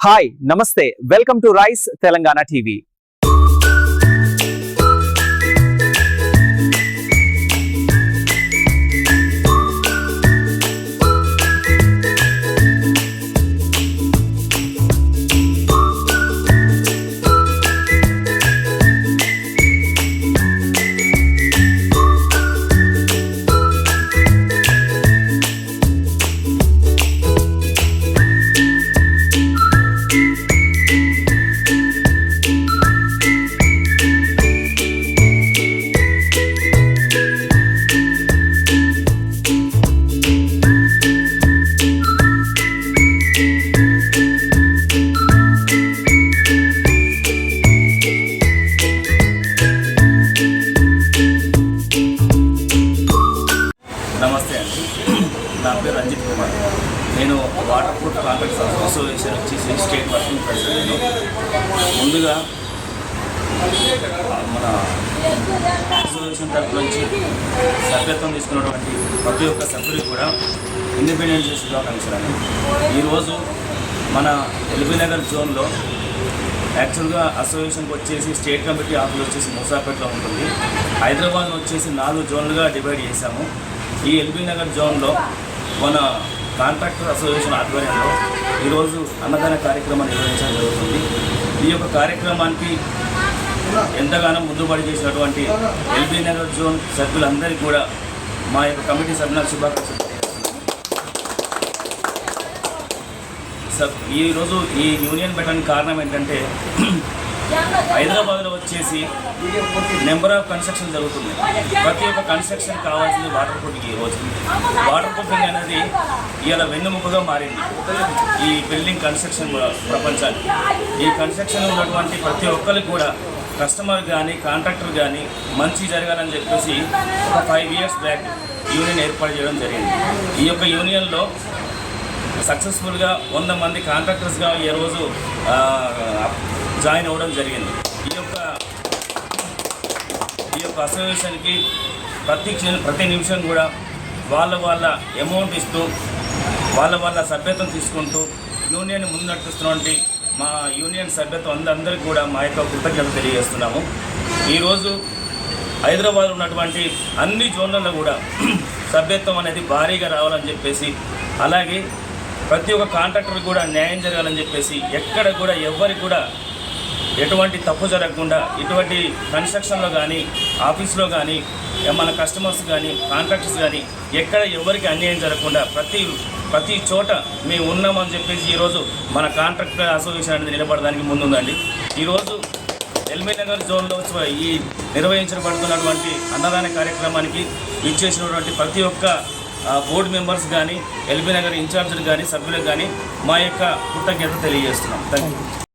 Hi నమస్తే welcome to rice Telangana TV. నమస్తే అండి, నా పేరు రంజిత్ కుమార్. నేను వాటర్ ప్రూఫ్ కాంట్రాక్ట్స్ అసోసియేషన్ వచ్చేసి స్టేట్ వర్కింగ్ ప్రెసిడెంట్. ముందుగా మన అసోసియేషన్ తరఫు నుంచి సభ్యత్వం తీసుకున్నటువంటి ప్రతి ఒక్క సభ్యులకు కూడా ఇండిపెండెన్స్ డే శుభాకాంక్షలు. ఈరోజు మన ఎల్బీ నగర్ జోన్లో యాక్చువల్గా అసోసియేషన్కి వచ్చేసి స్టేట్ కమిటీ ఆఫీస్ వచ్చేసి మూసాపేటలో ఉంటుంది. హైదరాబాద్లో వచ్చేసి 4 జోన్లుగా డివైడ్ చేశాము. ఈ ఎల్బీ నగర్ జోన్లో మన కాంట్రాక్టర్ అసోసియేషన్ ఆధ్వర్యంలో ఈరోజు అన్నదాన కార్యక్రమం నిర్వహించడం జరుగుతుంది. ఈ యొక్క కార్యక్రమానికి ఎంతగానో ముందుబడి చేసినటువంటి ఎల్బీ నగర్ జోన్ సభ్యులందరికీ కూడా మా యొక్క కమిటీ సభ్యులకు శుభాకాంక్షలు తెలియజేస్తున్నాము. ఈరోజు ఈ యూనియన్ పెట్టడానికి కారణం ఏంటంటే హైదరాబాద్లో వచ్చేసి నెంబర్ ఆఫ్ కన్స్ట్రక్షన్ జరుగుతుంది. ప్రతి ఒక్క కన్స్ట్రక్షన్ కావాల్సింది వాటర్ ప్రూఫింగ్. ఈరోజు వాటర్ ప్రూఫింగ్ అనేది ఇవాళ వెన్నెముకగా మారింది ఈ బిల్డింగ్ కన్స్ట్రక్షన్ ప్రపంచానికి. ఈ కన్స్ట్రక్షన్ ఉన్నటువంటి ప్రతి ఒక్కరికి కూడా కస్టమర్ కానీ కాంట్రాక్టర్ కానీ మంచి జరగాలని చెప్పేసి ఒక 5 years బ్యాక్ యూనియన్ ఏర్పాటు చేయడం జరిగింది. ఈ యొక్క యూనియన్లో సక్సెస్ఫుల్గా 100 మంది కాంట్రాక్టర్స్గా ఈరోజు జాయిన్ అవ్వడం జరిగింది. ఈ యొక్క అసోసియేషన్కి ప్రతి నిమిషం కూడా వాళ్ళ అమౌంట్ ఇస్తూ వాళ్ళ సభ్యత్వం తీసుకుంటూ యూనియన్ ముందు నడిపిస్తున్నటువంటి మా యూనియన్ సభ్యత్వం అందరికీ కూడా మా యొక్క కృతజ్ఞతలు తెలియజేస్తున్నాము. ఈరోజు హైదరాబాద్ ఉన్నటువంటి అన్ని జోన్లలో కూడా సభ్యత్వం అనేది భారీగా రావాలని చెప్పేసి, అలాగే ప్రతి ఒక్క కాంట్రాక్టర్ కూడా న్యాయం జరగాలని చెప్పేసి, ఎక్కడ కూడా ఎవరికి కూడా ఎటువంటి తప్పు జరగకుండా, ఇటువంటి కన్స్ట్రక్షన్లో కానీ ఆఫీస్లో కానీ మన కస్టమర్స్ కానీ కాంట్రాక్టర్స్ కానీ ఎక్కడ ఎవరికి అన్యాయం జరగకుండా ప్రతి చోట మేము ఉన్నామని చెప్పేసి ఈరోజు మన కాంట్రాక్టర్ అసోసియేషన్ అనేది నిలబడడానికి ముందుందండి. ఈరోజు ఎల్బీ నగర్ జోన్లో ఈ నిర్వహించబడుతున్నటువంటి అన్నదాన కార్యక్రమానికి ఇచ్చేసినటువంటి ప్రతి ఒక్క బోర్డు మెంబర్స్ కానీ ఎల్బీ నగర్ ఇన్ఛార్జీలు కానీ సభ్యులకు కానీ మా యొక్క కృతజ్ఞత తెలియజేస్తున్నాం. Thank you.